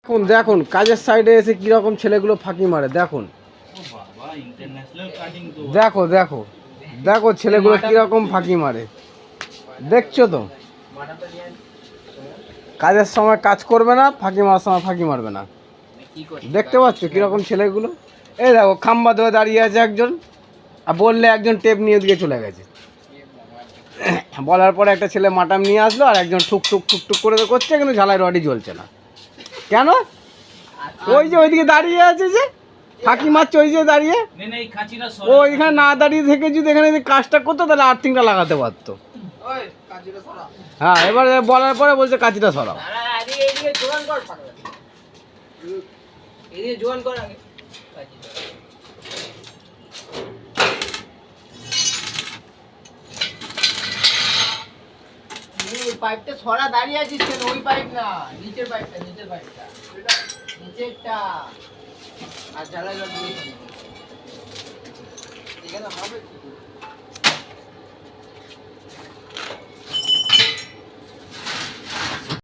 দেখুন দেখুন কাজের সাইডে এসে কিরকম ছেলেগুলো ফাঁকি মারে দেখুন। দেখো দেখো দেখো ছেলেগুলো কিরকম ফাঁকি মারে, দেখছো তো? কাজের সময় কাজ করবে না, ফাঁকি মারার সময় ফাঁকি মারবে না। দেখতে পাচ্ছ কিরকম ছেলেগুলো? এই দেখো খাম্বা ধরে দাঁড়িয়ে আছে একজন, আর বললে একজন টেপ নিয়ে দিয়ে চলে গেছে। বলার পরে একটা ছেলে মাটাম নিয়ে আসলো, আর একজন ঠুক ঠুক ঠুক টুক করে করছে, কিন্তু ঝালাই রডই জ্বলছে না। কেন? ওই যে ওইদিকে দাঁড়িয়ে আছে, যে ফাঁকি মারছে, ওই যে দাঁড়িয়ে, ও এখানে না দাঁড়িয়ে থেকে যদি এখানে কাজটা করতো তাহলে আর্থিংটা লাগাতে পারতো। হ্যাঁ, এবার বলার পরে বলছে কাঁচিটা সরাও। পাইপটা ছড়া দাঁড়িয়ে আছিস কেন? ওই পাইপ না, নিচের পাইপটা, নিচেরটা। আর জ্বালাই জল দিয়ে এখানে হবে।